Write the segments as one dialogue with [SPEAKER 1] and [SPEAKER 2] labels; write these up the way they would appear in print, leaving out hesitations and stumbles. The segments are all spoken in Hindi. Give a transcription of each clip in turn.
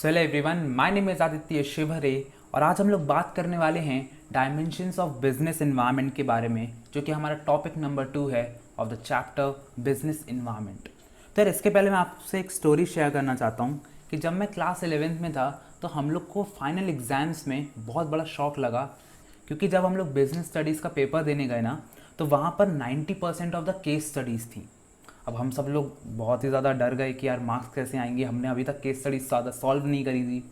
[SPEAKER 1] So hello everyone, my name is Aditya Shivhare और आज हम लोग बात करने वाले हैं डायमेंशंस ऑफ बिजनेस इन्वायरमेंट के बारे में, जो कि हमारा टॉपिक नंबर 2 है of the chapter business environment. तो यार इसके पहले मैं आपसे एक स्टोरी शेयर करना चाहता हूँ कि जब मैं क्लास 11th में था तो हम लोग को फाइनल एग्ज़ाम्स में बहुत बड़ा शौक लगा, क्योंकि जब हम लोग बिजनेस स्टडीज़ का पेपर देने गए ना तो वहाँ पर 90% ऑफ द केस स्टडीज़ थी। अब हम सब लोग बहुत ही ज़्यादा डर गए कि यार मार्क्स कैसे आएंगे, हमने अभी तक केस स्टडीज ज़्यादा सॉल्व नहीं करी थी।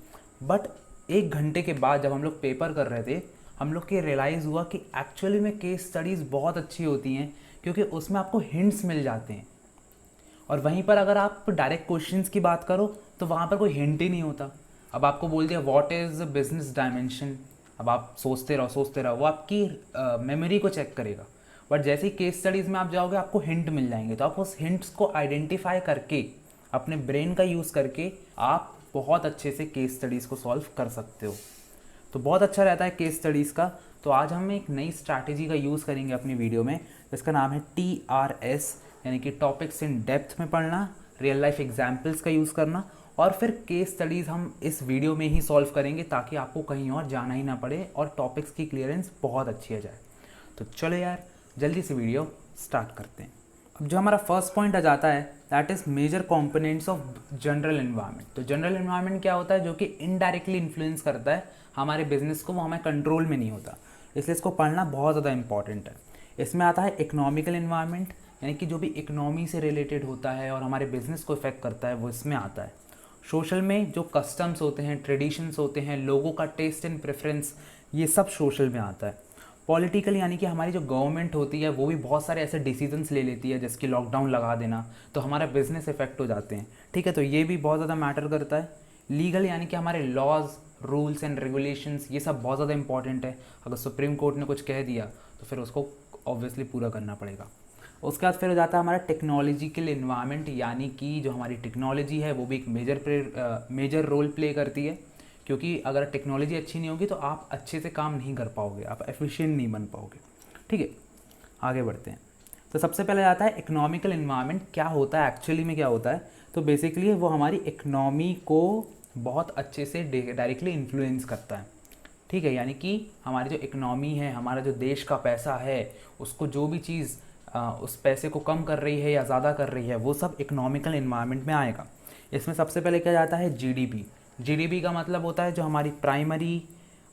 [SPEAKER 1] बट एक घंटे के बाद जब हम लोग पेपर कर रहे थे, हम लोग के रियलाइज़ हुआ कि एक्चुअली में केस स्टडीज़ बहुत अच्छी होती हैं, क्योंकि उसमें आपको हिंट्स मिल जाते हैं। और वहीं पर अगर आप डायरेक्ट क्वेश्चंस की बात करो तो वहाँ पर कोई हिंट ही नहीं होता। अब आपको बोल दिया व्हाट इज़ बिजनेस डायमेंशन, अब आप सोचते रहो, वो आपकी मेमोरी को चेक करेगा। बट जैसे ही केस स्टडीज़ में आप जाओगे आपको हिंट मिल जाएंगे, तो आप उस हिंट्स को आइडेंटिफाई करके अपने ब्रेन का यूज़ करके आप बहुत अच्छे से केस स्टडीज़ को सॉल्व कर सकते हो। तो बहुत अच्छा रहता है केस स्टडीज़ का। तो आज हम एक नई स्ट्रैटेजी का यूज़ करेंगे अपनी वीडियो में, जिसका नाम है TRS, यानी कि टॉपिक्स इन डेप्थ में पढ़ना, रियल लाइफ एग्जाम्पल्स का यूज़ करना, और फिर केस स्टडीज़ हम इस वीडियो में ही सॉल्व करेंगे ताकि आपको कहीं और जाना ही ना पड़े और टॉपिक्स की क्लियरेंस बहुत अच्छी आ जाए। तो चलो यार जल्दी से वीडियो स्टार्ट करते हैं। अब जो हमारा फर्स्ट पॉइंट आ जाता है that is major components of general environment. तो जनरल एनवायरनमेंट क्या होता है, जो कि इनडायरेक्टली इन्फ्लुएंस करता है हमारे बिजनेस को, वो हमें कंट्रोल में नहीं होता, इसलिए इसको पढ़ना बहुत ज़्यादा इंपॉर्टेंट है। इसमें आता है इकोनॉमिकल एनवायरनमेंट, यानी कि जो भी इकोनॉमी से रिलेटेड होता है और हमारे बिजनेस को इफेक्ट करता है वो इसमें आता है। सोशल में जो कस्टम्स होते हैं, ट्रेडिशंस होते हैं, लोगों का टेस्ट एंड प्रेफरेंस, ये सब सोशल में आता है। पॉलिटिकल, यानी कि हमारी जो गवर्नमेंट होती है वो भी बहुत सारे ऐसे डिसीजंस ले लेती है, जैसे कि लॉकडाउन लगा देना, तो हमारा बिजनेस इफेक्ट हो जाते हैं। ठीक है, तो ये भी बहुत ज़्यादा मैटर करता है। लीगल, यानी कि हमारे लॉज, रूल्स एंड रेगुलेशंस, ये सब बहुत ज़्यादा इंपॉर्टेंट है। अगर सुप्रीम कोर्ट ने कुछ कह दिया तो फिर उसको ऑब्वियसली पूरा करना पड़ेगा। उसके बाद फिर हो जाता है हमारा टेक्नोलॉजिकल इन्वायरमेंट, यानी कि जो हमारी टेक्नोलॉजी है वो भी एक मेजर रोल प्ले करती है, क्योंकि अगर टेक्नोलॉजी अच्छी नहीं होगी तो आप अच्छे से काम नहीं कर पाओगे, आप एफिशिएंट नहीं बन पाओगे। ठीक है, आगे बढ़ते हैं। तो सबसे पहले आता है इकोनॉमिकल इन्वायरमेंट। क्या होता है एक्चुअली में, क्या होता है, तो बेसिकली वो हमारी इकनॉमी को बहुत अच्छे से डायरेक्टली इन्फ्लुएंस करता है। ठीक है, यानी कि हमारी जो इकनॉमी है, हमारा जो देश का पैसा है, उसको जो भी चीज़ उस पैसे को कम कर रही है या ज़्यादा कर रही है, वो सब इकोनॉमिकल इन्वायरमेंट में आएगा। इसमें सबसे पहले क्या जाता है, जीडीपी का मतलब होता है जो हमारी प्राइमरी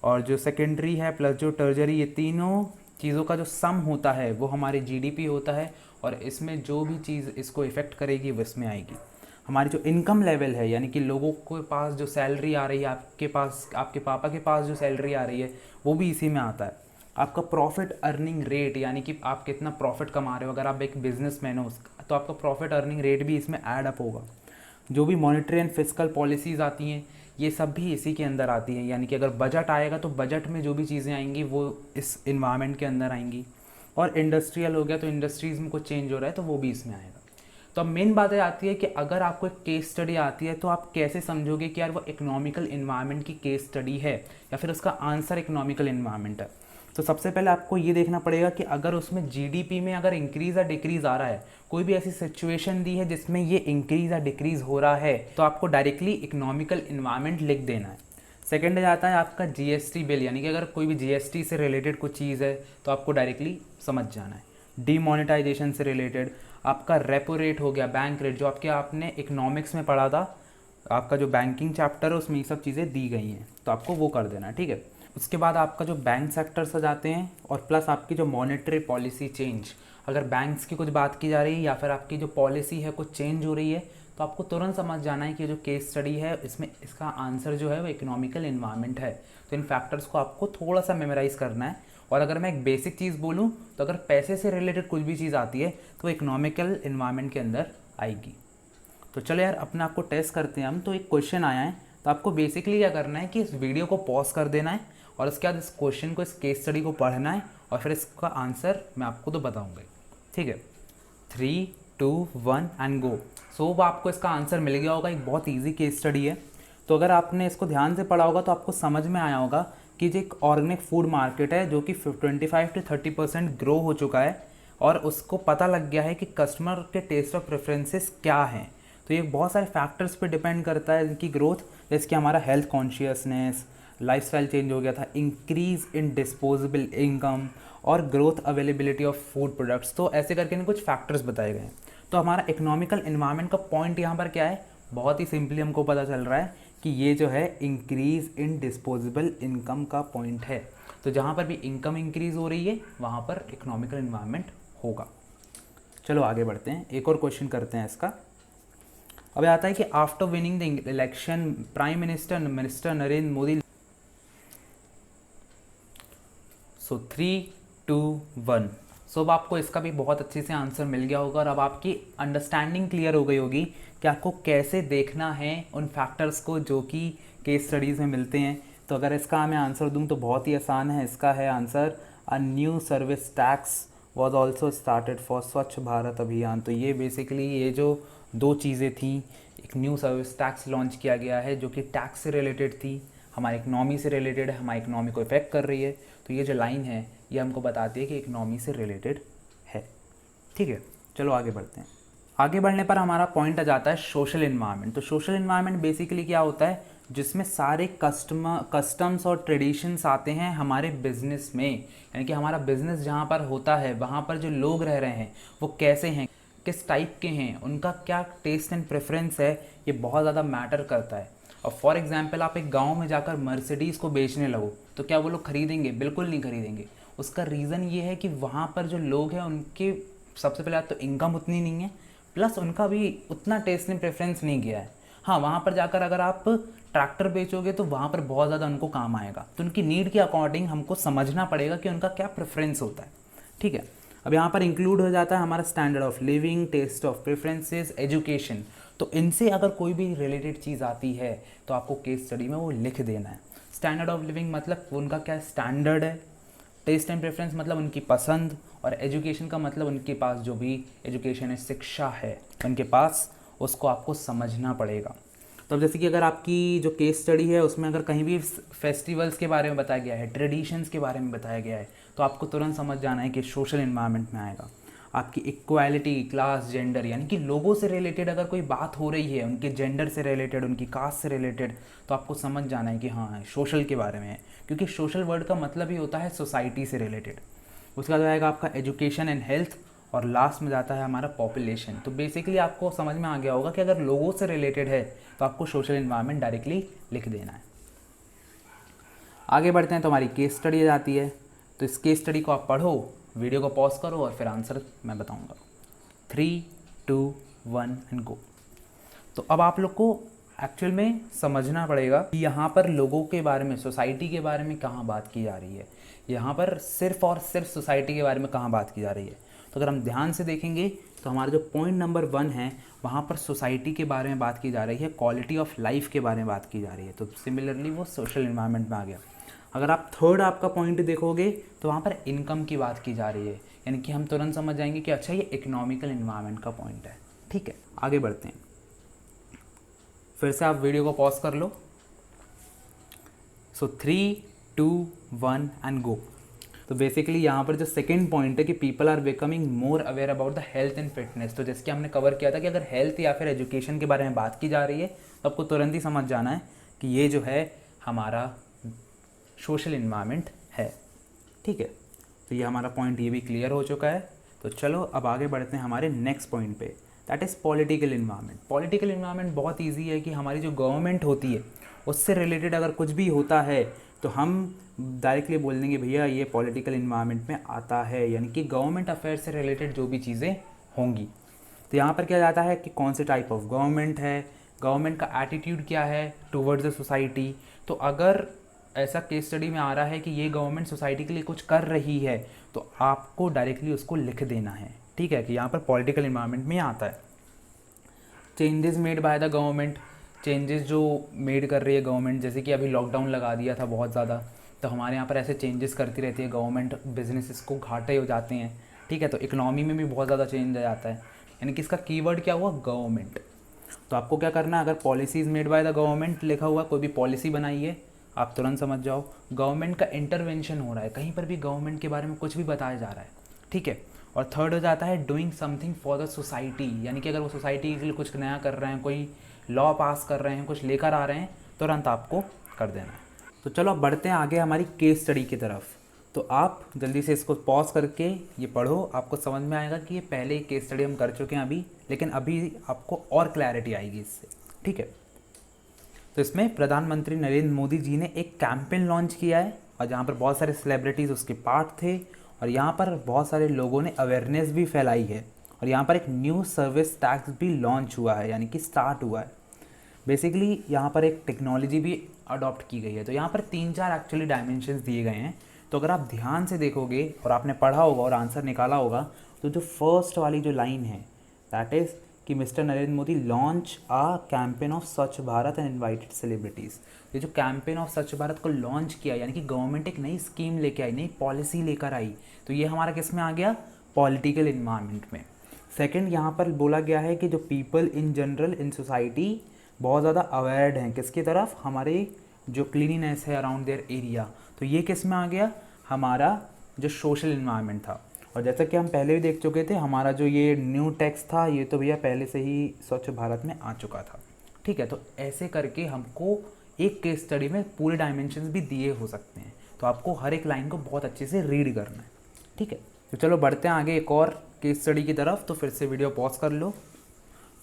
[SPEAKER 1] और जो सेकेंडरी है प्लस जो टर्जरी, ये तीनों चीज़ों का जो सम होता है वो हमारी जीडीपी होता है। और इसमें जो भी चीज़ इसको इफ़ेक्ट करेगी वो इसमें आएगी। हमारी जो इनकम लेवल है, यानी कि लोगों के पास जो सैलरी आ रही है, आपके पास, आपके पापा के पास जो सैलरी आ रही है, वो भी इसी में आता है। आपका प्रॉफिट अर्निंग रेट, यानी कि आप कितना प्रॉफिट कमा रहे हो, अगर आप एक बिजनेसमैन हो तो आपका प्रॉफिट अर्निंग रेट भी इसमें ऐड अप होगा। जो भी मॉनेटरी एंड फिस्कल पॉलिसीज़ आती हैं ये सब भी इसी के अंदर आती हैं, यानी कि अगर बजट आएगा तो बजट में जो भी चीज़ें आएंगी वो इस इन्वायरमेंट के अंदर आएंगी। और इंडस्ट्रियल हो गया तो इंडस्ट्रीज़ में कुछ चेंज हो रहा है तो वो भी इसमें आएगा। तो अब मेन बात आती है कि अगर आपको एक केस स्टडी आती है तो आप कैसे समझोगे कि यार वो इकोनॉमिकल इन्वायरमेंट की केस स्टडी है या फिर उसका आंसर इकोनॉमिकल इन्वायरमेंट है। तो सबसे पहले आपको ये देखना पड़ेगा कि अगर उसमें जीडीपी में अगर इंक्रीज़ या डिक्रीज़ आ रहा है, कोई भी ऐसी सिचुएशन दी है जिसमें ये इंक्रीज़ या डिक्रीज़ हो रहा है, तो आपको डायरेक्टली इकोनॉमिकल इन्वायरमेंट लिख देना है। सेकंड आ जाता है आपका जीएसटी बिल, यानी कि अगर कोई भी जीएसटी से रिलेटेड कुछ चीज़ है तो आपको डायरेक्टली समझ जाना है। डीमोनेटाइजेशन से रिलेटेड आपका रेपो रेट हो गया, बैंक रेट, जो आपने इकोनॉमिक्स में पढ़ा था, आपका जो बैंकिंग चैप्टर है उसमें ये सब चीज़ें दी गई हैं, तो आपको वो कर देना है। ठीक है, उसके बाद आपका जो बैंक सेक्टर्स आ जाते हैं और प्लस आपकी जो मॉनेटरी पॉलिसी चेंज, अगर बैंक्स की कुछ बात की जा रही है या फिर आपकी जो पॉलिसी है कुछ चेंज हो रही है, तो आपको तुरंत समझ जाना है कि जो केस स्टडी है इसमें इसका आंसर जो है वो इकोनॉमिकल इन्वायरमेंट है। तो इन फैक्टर्स को आपको थोड़ा सा मेमोराइज़ करना है। और अगर मैं एक बेसिक चीज़ बोलूँ तो अगर पैसे से रिलेटेड कुछ भी चीज़ आती है तो इकोनॉमिकल इन्वायरमेंट के अंदर आएगी। तो चलो यार अपने आप को टेस्ट करते हैं हम। तो एक क्वेश्चन आया है, तो आपको बेसिकली क्या करना है कि इस वीडियो को पॉज कर देना है और उसके बाद इस क्वेश्चन को, इस केस स्टडी को पढ़ना है और फिर इसका आंसर मैं आपको तो बताऊंगा। ठीक है, 3, 2, 1 एंड गो। सो आपको इसका आंसर मिल गया होगा। एक बहुत इजी केस स्टडी है, तो अगर आपने इसको ध्यान से पढ़ा होगा तो आपको समझ में आया होगा कि जो एक ऑर्गेनिक फूड मार्केट है जो कि 25 to 30% ग्रो हो चुका है और उसको पता लग गया है कि कस्टमर के टेस्ट और प्रेफरेंसेस क्या हैं। तो तो ये बहुत सारे फैक्टर्स पे डिपेंड करता है इनकी ग्रोथ, जैसे कि हमारा हेल्थ कॉन्शियसनेस, लाइफस्टाइल चेंज हो गया था, इंक्रीज इन डिस्पोजेबल इनकम और growth availability of food products. तो ऐसे करके इन्हें कुछ फैक्टर्स बताए गए हैं। तो हमारा इकोनॉमिकल इन्वायरमेंट का पॉइंट यहाँ पर क्या है, बहुत ही सिंपली हमको पता चल रहा है कि ये जो है इंक्रीज इन डिस्पोजेबल इनकम का पॉइंट है। तो जहाँ पर भी इनकम इंक्रीज हो रही है वहाँ पर इकोनॉमिकल इन्वायरमेंट होगा। चलो आगे बढ़ते हैं, एक और क्वेश्चन करते हैं इसका। अब आता है कि after winning the election prime minister Narendra Modi, so 3, 2, 1। So अब आपको इसका भी बहुत अच्छे से आंसर मिल गया होगा और अब आपकी अंडरस्टैंडिंग क्लियर हो गई होगी कि आपको कैसे देखना है उन फैक्टर्स को जो कि केस स्टडीज़ में मिलते हैं। तो अगर इसका मैं आंसर दूं तो बहुत ही आसान है। इसका है answer, a new service tax was also started for स्वच्छ भारत अभियान। तो ये बेसिकली ये जो दो चीज़ें थी, एक न्यू सर्विस टैक्स लॉन्च किया गया है जो कि टैक्स से रिलेटेड थी, हमारी इकनॉमी से रिलेटेड है, हमारी इकनॉमी को इफेक्ट कर रही है। तो ये जो लाइन है ये हमको बताती है कि इकनॉमी से रिलेटेड है। ठीक है, चलो आगे बढ़ते हैं। आगे बढ़ने पर हमारा पॉइंट आ जाता है सोशल इन्वायरमेंट। तो सोशल इन्वायरमेंट बेसिकली क्या होता है, जिसमें सारे कस्टम्स और ट्रेडिशंस आते हैं हमारे बिजनेस में, यानी कि हमारा बिजनेस जहाँ पर होता है वहाँ पर जो लोग रह रहे हैं वो कैसे हैं, किस टाइप के हैं, उनका क्या टेस्ट एंड प्रेफरेंस है, ये बहुत ज़्यादा मैटर करता है। और फॉर एग्जांपल आप एक गांव में जाकर मर्सिडीज़ को बेचने लगो तो क्या वो लोग खरीदेंगे? बिल्कुल नहीं खरीदेंगे। उसका रीज़न ये है कि वहाँ पर जो लोग हैं उनके सबसे पहले तो इनकम उतनी नहीं है, प्लस उनका भी उतना टेस्ट एंड प्रेफरेंस नहीं गया है। हाँ, वहाँ पर जाकर अगर आप ट्रैक्टर बेचोगे तो वहाँ पर बहुत ज़्यादा उनको काम आएगा। तो उनकी नीड के अकॉर्डिंग हमको समझना पड़ेगा कि उनका क्या प्रेफरेंस होता है। ठीक है, अब यहाँ पर इंक्लूड हो जाता है हमारा standard of living, taste of preferences, education. तो इनसे अगर कोई भी रिलेटेड चीज़ आती है तो आपको केस स्टडी में वो लिख देना है। स्टैंडर्ड ऑफ लिविंग मतलब उनका क्या स्टैंडर्ड है, टेस्ट एंड प्रेफरेंस मतलब उनकी पसंद, और एजुकेशन का मतलब उनके पास जो भी एजुकेशन है, शिक्षा है उनके पास, उसको आपको समझना पड़ेगा। तो अब जैसे कि अगर आपकी जो केस स्टडी है उसमें अगर कहीं भी फेस्टिवल्स के बारे में बताया गया है, ट्रेडिशंस के बारे में बताया गया है, तो आपको तुरंत समझ जाना है कि सोशल इन्वायरमेंट में आएगा। आपकी इक्वालिटी, क्लास, जेंडर, यानी कि लोगों से रिलेटेड अगर कोई बात हो रही है, उनके जेंडर से रिलेटेड, उनकी कास्ट से रिलेटेड, तो आपको समझ जाना है कि हाँ सोशल के बारे में है, क्योंकि सोशल वर्ड का मतलब ही होता है सोसाइटी से रिलेटेड। उसके बाद आएगा आपका एजुकेशन एंड हेल्थ, और लास्ट में जाता है हमारा पॉपुलेशन। तो बेसिकली आपको समझ में आ गया होगा कि अगर लोगों से रिलेटेड है तो आपको सोशल इन्वायरमेंट डायरेक्टली लिख देना है। आगे बढ़ते हैं तो हमारी केस स्टडी आ जाती है। तो इस केस स्टडी को आप पढ़ो, वीडियो को पॉज करो और फिर आंसर मैं बताऊंगा। 3, 2, 1 एंड गो। तो अब आप लोग को एक्चुअल में समझना पड़ेगा कि यहाँ पर लोगों के बारे में, सोसाइटी के बारे में कहाँ बात की जा रही है। यहाँ पर सिर्फ और सिर्फ सोसाइटी के बारे में कहाँ बात की जा रही है। तो अगर हम ध्यान से देखेंगे तो हमारा जो पॉइंट नंबर 1 है वहाँ पर सोसाइटी के बारे में बात की जा रही है, क्वालिटी ऑफ लाइफ के बारे में बात की जा रही है। तो सिमिलरली वो सोशल इन्वायरमेंट में आ गया। अगर आप थर्ड आपका पॉइंट देखोगे तो वहाँ पर इनकम की बात की जा रही है, यानी कि हम तुरंत समझ जाएंगे कि अच्छा ये इकोनॉमिकल इन्वायरमेंट का पॉइंट है। ठीक है, आगे बढ़ते हैं। फिर से आप वीडियो को पॉज कर लो। सो 3, 2, 1 एंड गो। तो बेसिकली यहाँ पर जो सेकंड पॉइंट है कि people are becoming more aware about the health and fitness. तो जैसे कि हमने कवर किया था कि अगर हेल्थ या फिर एजुकेशन के बारे में बात की जा रही है तो आपको तुरंत ही समझ जाना है कि ये जो है हमारा सोशल इन्वायरमेंट है। ठीक है, तो ये हमारा पॉइंट ये भी क्लियर हो चुका है। तो चलो अब आगे बढ़ते हैं हमारे नेक्स्ट पॉइंट पे, that is political environment. Political environment बहुत ईजी है कि हमारी जो गवर्नमेंट होती है उससे रिलेटेड अगर कुछ भी होता है तो हम डायरेक्टली बोल देंगे भैया ये पॉलिटिकल इन्वायरमेंट में आता है, यानी कि गवर्नमेंट अफेयर से रिलेटेड जो भी चीज़ें होंगी। तो यहाँ पर क्या जाता है कि कौन से टाइप ऑफ गवर्नमेंट है, गवर्नमेंट का एटीट्यूड क्या है टूवर्ड्स द सोसाइटी। तो अगर ऐसा केस स्टडी में आ रहा है कि ये गवर्नमेंट सोसाइटी के लिए कुछ कर रही है तो आपको डायरेक्टली उसको लिख देना है। ठीक है, कि यहाँ पर पॉलिटिकल इन्वायरमेंट में आता है। Changes made by the government, changes जो मेड कर रही है गवर्नमेंट, जैसे कि अभी लॉकडाउन लगा दिया था बहुत ज़्यादा, तो हमारे यहाँ पर ऐसे चेंजेस करती रहती है गवर्नमेंट, बिजनेसेस को घाटे हो जाते हैं। ठीक है, तो इकनॉमी में भी बहुत ज़्यादा चेंज आ जाता है, यानी कि इसका कीवर्ड क्या हुआ, गवर्नमेंट। तो आपको क्या करना है, अगर policies made by the government लिखा हुआ कोई भी पॉलिसी बनाई है आप तुरंत समझ जाओ गवर्नमेंट का इंटरवेंशन हो रहा है, कहीं पर भी गवर्नमेंट के बारे में कुछ भी बताया जा रहा है। ठीक है, और थर्ड हो जाता है doing something for the society, यानी कि अगर वो सोसाइटी के लिए कुछ नया कर रहे हैं, कोई लॉ पास कर रहे हैं, कुछ लेकर आ रहे हैं, तुरंत आपको कर देना है। तो चलो अब बढ़ते हैं आगे हमारी केस स्टडी की तरफ। तो आप जल्दी से इसको पॉज करके ये पढ़ो, आपको समझ में आएगा कि ये पहले ही केस स्टडी हम कर चुके हैं अभी, लेकिन अभी आपको और क्लैरिटी आएगी इससे, ठीक है। तो इसमें प्रधानमंत्री नरेंद्र मोदी जी ने एक कैंपेन लॉन्च किया है और जहाँ पर बहुत सारे सेलिब्रिटीज़ उसके पार्ट थे और यहाँ पर बहुत सारे लोगों ने अवेयरनेस भी फैलाई है और यहाँ पर एक न्यू सर्विस टैक्स भी लॉन्च हुआ है, यानी कि स्टार्ट हुआ है। बेसिकली यहाँ पर एक टेक्नोलॉजी भी अडॉप्ट की गई है। तो यहाँ पर 3-4 एक्चुअली डायमेंशंस दिए गए हैं। तो अगर आप ध्यान से देखोगे और आपने पढ़ा होगा और आंसर निकाला होगा, तो जो फर्स्ट वाली जो लाइन है दैट इज़ कि mister Narendra Modi launch a campaign of Swachh Bharat and invited celebrities. ये जो कैंपेन ऑफ स्वच्छ भारत को लॉन्च किया, यानी कि गवर्नमेंट एक नई स्कीम लेके आई, नई पॉलिसी लेकर आई, तो ये हमारा किस में आ गया, पॉलिटिकल इन्वायरमेंट में। सेकंड यहाँ पर बोला गया है कि जो people in general in society बहुत ज़्यादा अवेयर्ड हैं किसकी तरफ, हमारे जो क्लीनिनेस है अराउंड देयर एरिया, तो ये किस में आ गया, हमारा जो सोशल इन्वायरमेंट था। और जैसा कि हम पहले भी देख चुके थे, हमारा जो ये न्यू टैक्स था ये तो भैया पहले से ही स्वच्छ भारत में आ चुका था, ठीक है। तो ऐसे करके हमको एक केस स्टडी में पूरे डायमेंशंस भी दिए हो सकते हैं, तो आपको हर एक लाइन को बहुत अच्छे से रीड करना है, ठीक है। तो चलो बढ़ते हैं आगे एक और केस स्टडी की तरफ। तो फिर से वीडियो पॉज कर लो।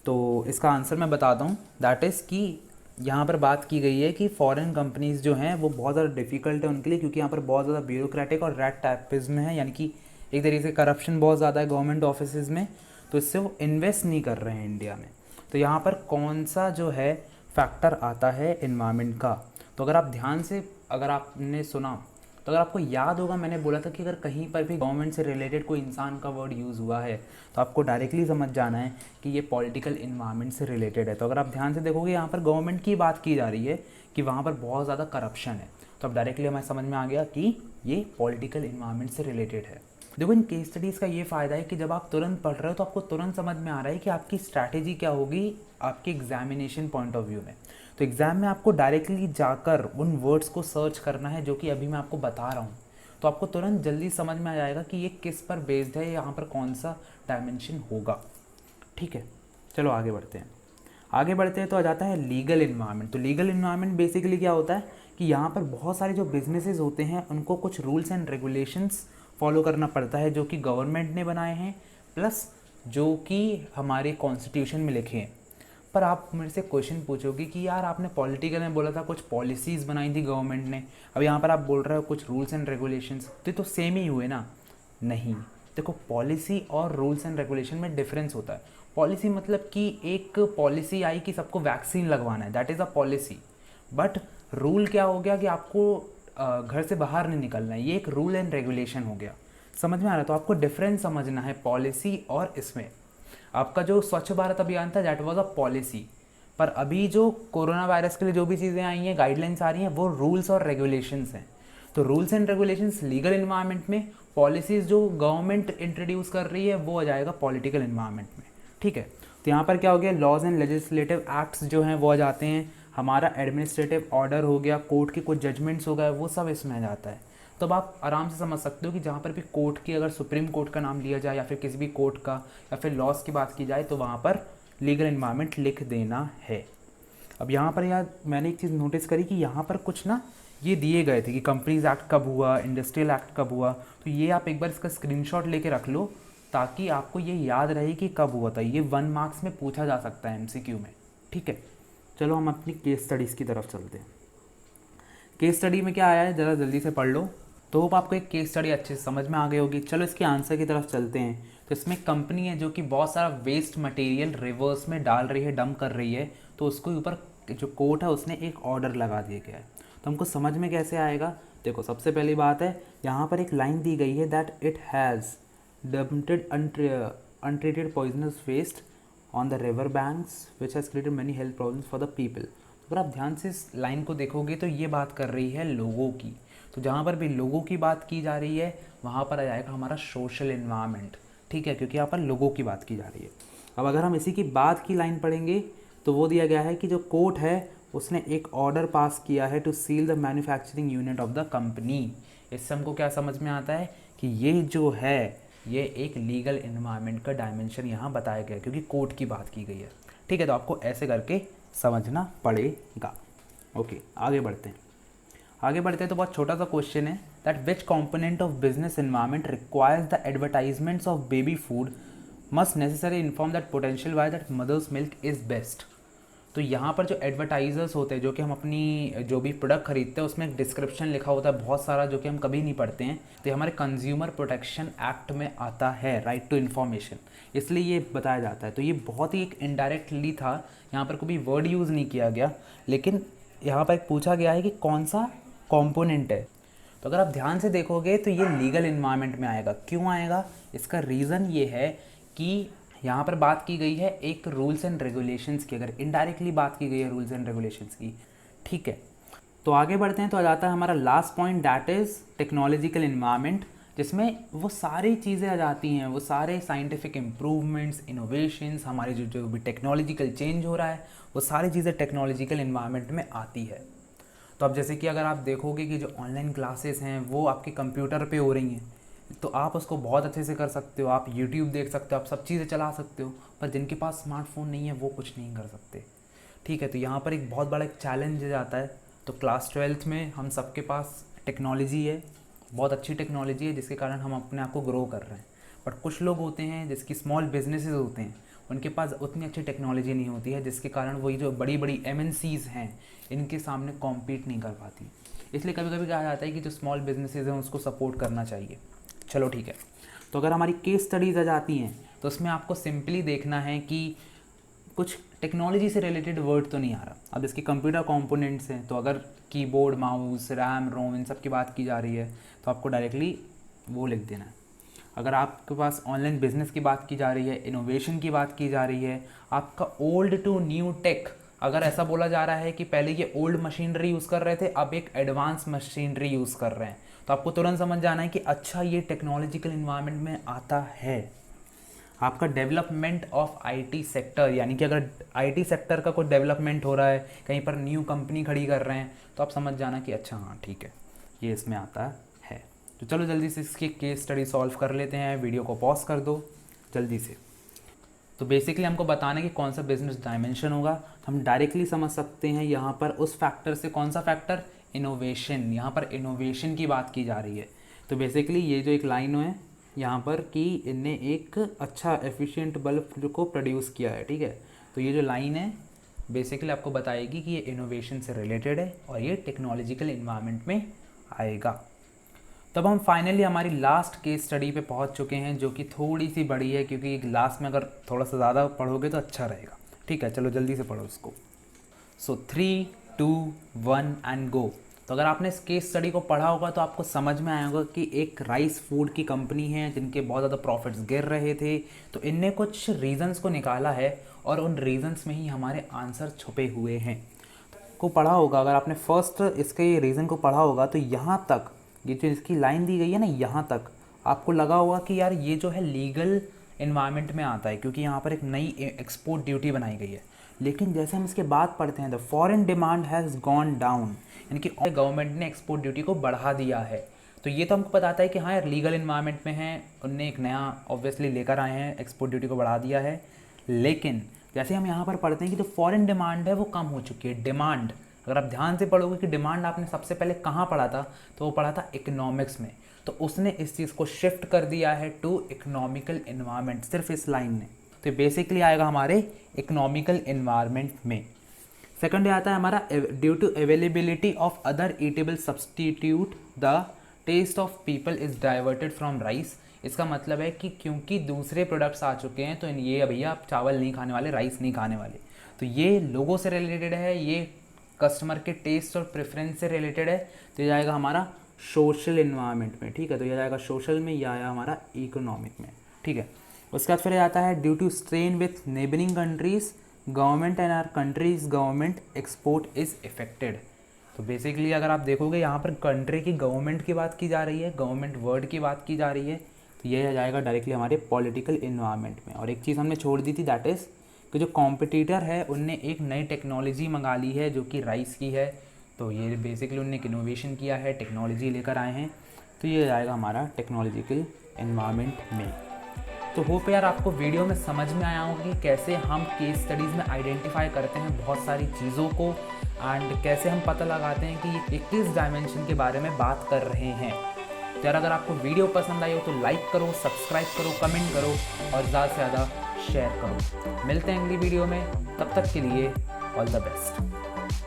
[SPEAKER 1] तो इसका आंसर मैं बताता हूँ, दैट इज़ कि यहाँ पर बात की गई है कि फॉरेन कंपनीज़ जो हैं वो बहुत ज़्यादा डिफ़िकल्ट है उनके लिए, क्योंकि यहाँ पर बहुत ज़्यादा ब्यूरोक्रेटिक और रेड टैपिज्म है, यानी कि एक तरीके से करप्शन बहुत ज़्यादा है गवर्नमेंट ऑफिस में, तो इससे वो इन्वेस्ट नहीं कर रहे हैं इंडिया में। तो यहाँ पर कौन सा जो है फैक्टर आता है इन्वायरमेंट का, तो अगर आप ध्यान से अगर आपने सुना तो अगर आपको याद होगा मैंने बोला था कि अगर कहीं पर भी गवर्नमेंट से रिलेटेड कोई इंसान का वर्ड यूज़ हुआ है तो आपको डायरेक्टली समझ जाना है कि ये पॉलिटिकल इन्वायरमेंट से रिलेटेड है। तो अगर आप ध्यान से देखोगे यहाँ पर गवर्नमेंट की बात की जा रही है कि वहाँ पर बहुत ज़्यादा करप्शन है, तो अब डायरेक्टली हमें समझ में आ गया कि ये पॉलिटिकल इन्वायरमेंट से रिलेटेड है। देखो इन केस स्टडीज़ का ये फ़ायदा है कि जब आप तुरंत पढ़ रहे हो तो आपको तुरंत समझ में आ रहा है कि आपकी स्ट्रैटेजी क्या होगी आपके एग्जामिनेशन पॉइंट ऑफ व्यू में। तो एग्ज़ाम में आपको डायरेक्टली जाकर उन वर्ड्स को सर्च करना है जो कि अभी मैं आपको बता रहा हूँ, तो आपको तुरंत जल्दी समझ में आ जाएगा कि ये किस पर बेस्ड है, यहाँ पर कौन सा डायमेंशन होगा, ठीक है। चलो आगे बढ़ते हैं। आगे बढ़ते हैं तो आ जाता है लीगल इन्वायरमेंट। तो लीगल इन्वायरमेंट बेसिकली क्या होता है कि यहाँ पर बहुत सारे जो बिजनेसेस होते हैं उनको कुछ रूल्स एंड रेगुलेशंस फॉलो करना पड़ता है जो कि गवर्नमेंट ने बनाए हैं, प्लस जो कि हमारे कॉन्स्टिट्यूशन में लिखे हैं। पर आप मेरे से क्वेश्चन पूछोगे कि यार आपने पॉलिटिकल में बोला था कुछ पॉलिसीज़ बनाई थी गवर्नमेंट ने, अब यहाँ पर आप बोल रहे हो कुछ रूल्स एंड रेगुलेशंस, तो ये तो सेम ही हुए ना। नहीं, देखो पॉलिसी और रूल्स एंड रेगुलेशन में डिफरेंस होता है। पॉलिसी मतलब कि एक पॉलिसी आई कि सबको वैक्सीन लगवाना है, that is a policy. But rule क्या हो गया कि आपको घर से बाहर नहीं निकलना है, ये एक रूल एंड रेगुलेशन हो गया। समझ में आ रहा है? तो आपको डिफरेंस समझना है पॉलिसी और इसमें। आपका जो स्वच्छ भारत अभियान था दैट वाज अ पॉलिसी, पर अभी जो कोरोना वायरस के लिए जो भी चीज़ें आई हैं, गाइडलाइंस आ रही हैं, वो रूल्स और रेगुलेशंस हैं। तो rules and regulations legal environment में, पॉलिसीज़ जो गवर्नमेंट इंट्रोड्यूस कर रही है वो आ जाएगा पॉलिटिकल इन्वायरमेंट में, ठीक है। तो यहाँ पर क्या हो गया, लॉज एंड लेजिस्लेटिव एक्ट्स जो हैं वो आ जाते हैं, हमारा एडमिनिस्ट्रेटिव ऑर्डर हो गया, कोर्ट के कुछ जजमेंट्स हो गए, वो सब इसमें आ जाता है। तो अब आप आराम से समझ सकते हो कि जहाँ पर भी कोर्ट की, अगर सुप्रीम कोर्ट का नाम लिया जाए या फिर किसी भी कोर्ट का या फिर लॉज की बात की जाए तो वहाँ पर लीगल इन्वायरमेंट लिख देना है। अब यहाँ पर यार मैंने एक चीज़ नोटिस करी कि यहाँ पर कुछ ना ये दिए गए थे कि कंपनीज एक्ट कब हुआ, इंडस्ट्रियल एक्ट कब हुआ, तो ये आप एक बार इसका स्क्रीनशॉट लेके रख लो ताकि आपको ये याद रहे कि कब हुआ था। ये 1 मार्क्स में पूछा जा सकता है MCQ में, ठीक है। चलो हम अपनी केस स्टडीज़ की तरफ चलते हैं। केस स्टडी में क्या आया है ज़रा जल्दी से पढ़ लो। तो होप आपको एक केस स्टडी अच्छे से समझ में आ गई होगी। चलो इसके आंसर की तरफ चलते हैं। तो इसमें कंपनी है जो कि बहुत सारा वेस्ट मटेरियल रिवर्स में डाल रही है, डंप कर रही है, तो उसके ऊपर जो कोर्ट है उसने एक ऑर्डर लगा दिया गया है। तो हमको समझ में कैसे आएगा, देखो सबसे पहली बात है यहाँ पर एक लाइन दी गई है that it has dumped untreated poisonous waste on the river banks which has created many health problems for the people. अगर आप ध्यान से इस लाइन को देखोगे तो ये बात कर रही है लोगों की। तो जहाँ पर भी लोगों की बात की जा रही है वहाँ पर आ जाएगा हमारा सोशल इन्वायरमेंट, ठीक है, क्योंकि यहाँ पर लोगों की बात की जा रही है। अब अगर हम इसी की बात की लाइन पढ़ेंगे तो वो दिया गया है कि जो कोर्ट है उसने एक ऑर्डर पास किया है to seal the manufacturing unit of the company. इससे हमको क्या समझ में आता है कि ये जो है ये एक लीगल इन्वायरमेंट का डायमेंशन यहाँ बताया गया क्योंकि कोर्ट की बात की गई है। ठीक है, तो आपको ऐसे करके समझना पड़ेगा। ओके, आगे बढ़ते हैं तो बहुत छोटा सा क्वेश्चन है that which component of business environment requires the advertisements of baby food must necessary inform that potential why that mother's milk is best. तो यहाँ पर जो एडवर्टाइजर्स होते हैं, जो कि हम अपनी जो भी प्रोडक्ट खरीदते हैं उसमें एक डिस्क्रिप्शन लिखा होता है बहुत सारा, जो कि हम कभी नहीं पढ़ते हैं। तो ये हमारे कंज्यूमर प्रोटेक्शन एक्ट में आता है, राइट टू इन्फॉर्मेशन, इसलिए ये बताया जाता है। तो ये बहुत ही एक इनडायरेक्टली था, यहाँ पर कोई वर्ड यूज़ नहीं किया गया, लेकिन यहाँ पर पूछा गया है कि कौन सा कॉम्पोनेंट है। तो अगर आप ध्यान से देखोगे तो ये लीगल इन्वायरमेंट में आएगा। क्यों आएगा? इसका रीज़न ये है कि यहाँ पर बात की गई है एक रूल्स एंड रेगुलेशंस की, अगर इनडायरेक्टली बात की गई है रूल्स एंड रेगुलेशंस की। ठीक है, तो आगे बढ़ते हैं। तो आ जाता है हमारा last point, that is technological environment, जिसमें वो सारी चीज़ें आ जाती हैं, वो सारे साइंटिफिक इम्प्रूवमेंट्स, इनोवेशंस, हमारे जो भी टेक्नोलॉजिकल चेंज हो रहा है वो सारी चीज़ें टेक्नोलॉजिकल इन्वायरमेंट में आती है। तो अब जैसे कि अगर आप देखोगे कि जो ऑनलाइन क्लासेस हैं वो आपके कंप्यूटर पे हो रही हैं, तो आप उसको बहुत अच्छे से कर सकते हो, आप यूट्यूब देख सकते हो, आप सब चीज़ें चला सकते हो, पर जिनके पास स्मार्टफोन नहीं है वो कुछ नहीं कर सकते। ठीक है, तो यहाँ पर एक बहुत बड़ा एक चैलेंज आता है। तो क्लास 12th में हम सबके पास टेक्नोलॉजी है, बहुत अच्छी टेक्नोलॉजी है, जिसके कारण हम अपने आप को ग्रो कर रहे हैं। बट कुछ लोग होते हैं जिसकी स्मॉल बिजनेसेस होते हैं, उनके पास उतनी अच्छी टेक्नोलॉजी नहीं होती है, जिसके कारण वही जो बड़ी बड़ी MNCs हैं इनके सामने कॉम्पीट नहीं कर पाती। इसलिए कभी कभी कहा जाता है कि जो स्मॉल बिजनेसेस हैं उसको सपोर्ट करना चाहिए। चलो ठीक है, तो अगर हमारी केस स्टडीज़ आ जाती हैं तो उसमें आपको सिंपली देखना है कि कुछ टेक्नोलॉजी से रिलेटेड वर्ड तो नहीं आ रहा। अब इसके कंप्यूटर कंपोनेंट्स हैं, तो अगर कीबोर्ड, माउस, रैम, रोम इन सब की बात की जा रही है तो आपको डायरेक्टली वो लिख देना है। अगर आपके पास ऑनलाइन बिजनेस की बात की जा रही है, इनोवेशन की बात की जा रही है, आपका ओल्ड टू न्यू टेक, अगर ऐसा बोला जा रहा है कि पहले ये ओल्ड मशीनरी यूज़ कर रहे थे, अब एक एडवांस मशीनरी यूज़ कर रहे हैं, तो आपको तुरंत समझ जाना है कि अच्छा ये टेक्नोलॉजिकल इन्वायरमेंट में आता है। आपका डेवलपमेंट ऑफ IT सेक्टर, यानी कि अगर IT सेक्टर का कोई डेवलपमेंट हो रहा है, कहीं पर न्यू कंपनी खड़ी कर रहे हैं, तो आप समझ जाना कि अच्छा हाँ ठीक है ये इसमें आता है। तो चलो जल्दी से इसकी केस स्टडी सॉल्व कर लेते हैं। वीडियो को पॉज कर दो जल्दी से। तो बेसिकली हमको बताना है कि कौन सा बिजनेस डायमेंशन होगा। हम डायरेक्टली समझ सकते हैं यहाँ पर उस फैक्टर से, कौन सा फैक्टर? इनोवेशन। यहाँ पर इनोवेशन की बात की जा रही है। तो बेसिकली ये जो एक लाइन है यहाँ पर कि इनने एक अच्छा एफिशिएंट बल्ब को प्रोड्यूस किया है, ठीक है। तो ये जो लाइन है बेसिकली आपको बताएगी कि ये इनोवेशन से रिलेटेड है और ये टेक्नोलॉजिकल इन्वायरमेंट में आएगा। तब हम फाइनली हमारी लास्ट केस स्टडी पे पहुंच चुके हैं, जो कि थोड़ी सी बड़ी है, क्योंकि लास्ट में अगर थोड़ा सा ज़्यादा पढ़ोगे तो अच्छा रहेगा। ठीक है, चलो जल्दी से पढ़ो इसको। सो 3, 2, 1 एंड गो। तो अगर आपने इस केस स्टडी को पढ़ा होगा तो आपको समझ में आया होगा कि एक राइस फूड की कंपनी है जिनके बहुत ज़्यादा प्रॉफिट्स गिर रहे थे। तो इनने कुछ रीजंस को निकाला है और उन रीजंस में ही हमारे आंसर छुपे हुए हैं। को पढ़ा होगा, अगर आपने फर्स्ट इसके रीज़न को पढ़ा होगा तो यहाँ तक ये जो इसकी लाइन दी गई है ना, यहाँ तक आपको लगा होगा कि यार ये जो है लीगल इन्वायरमेंट में आता है, क्योंकि यहाँ पर एक नई एक्सपोर्ट ड्यूटी बनाई गई है। लेकिन जैसे हम इसके बाद पढ़ते हैं, the foreign demand has gone down, यानी कि गवर्नमेंट ने एक्सपोर्ट ड्यूटी को बढ़ा दिया है। तो ये तो हमको बताता है कि हाँ यार लीगल इन्वायरमेंट में है, उनने एक नया ऑब्वियसली लेकर आए हैं, एक्सपोर्ट ड्यूटी को बढ़ा दिया है। लेकिन जैसे हम यहाँ पर पढ़ते हैं कि जो फॉरेन डिमांड है वो कम हो चुकी है। डिमांड, अगर आप ध्यान से पढ़ोगे कि डिमांड आपने सबसे पहले कहाँ पढ़ा था, तो वो पढ़ा था इकोनॉमिक्स में। तो उसने इस चीज़ को शिफ्ट कर दिया है टू इकोनॉमिकल इन्वायरमेंट, सिर्फ इस लाइन ने। तो बेसिकली आएगा हमारे इकोनॉमिकल इन्वायरमेंट में। सेकंड आता है हमारा due to availability of other eatable substitute the taste of people is diverted from rice. इसका मतलब है कि क्योंकि दूसरे प्रोडक्ट्स आ चुके हैं तो ये भैया आप चावल नहीं खाने वाले, राइस नहीं खाने वाले। तो ये लोगों से रिलेटेड है, ये कस्टमर के टेस्ट और प्रेफरेंस से रिलेटेड है। तो ये जाएगा हमारा सोशल इन्वायरमेंट में, ठीक है। तो ये जाएगा सोशल में, या आया हमारा इकोनॉमिक में, ठीक है। उसके बाद फिर आता है due to strain with neighbouring countries government and our countries government export is affected. तो बेसिकली अगर आप देखोगे यहाँ पर कंट्री की गवर्नमेंट की बात की जा रही है, गवर्नमेंट वर्ड की बात की जा रही है, तो ये जाएगा डायरेक्टली हमारे पॉलिटिकल इन्वायरमेंट में। और एक चीज़ हमने छोड़ दी थी, दैट इज़ कि जो कॉम्पिटिटर है उनने एक नई टेक्नोलॉजी मंगा ली है जो कि राइस की है। तो ये बेसिकली उनने एक इनोवेशन किया है, टेक्नोलॉजी लेकर आए हैं। तो ये आएगा हमारा टेक्नोलॉजिकल एनवायरनमेंट में। तो होप यार आपको वीडियो में समझ में आया होगा कि कैसे हम केस स्टडीज़ में आइडेंटिफाई करते हैं बहुत सारी चीज़ों को एंड कैसे हम पता लगाते हैं कि ये किस डायमेंशन के बारे में बात कर रहे हैं। तो यार अगर आपको वीडियो पसंद आई हो तो लाइक करो, सब्सक्राइब करो, कमेंट करो और ज़्यादा से ज़्यादा शेयर करो। मिलते हैं अगली वीडियो में, तब तक के लिए ऑल द बेस्ट।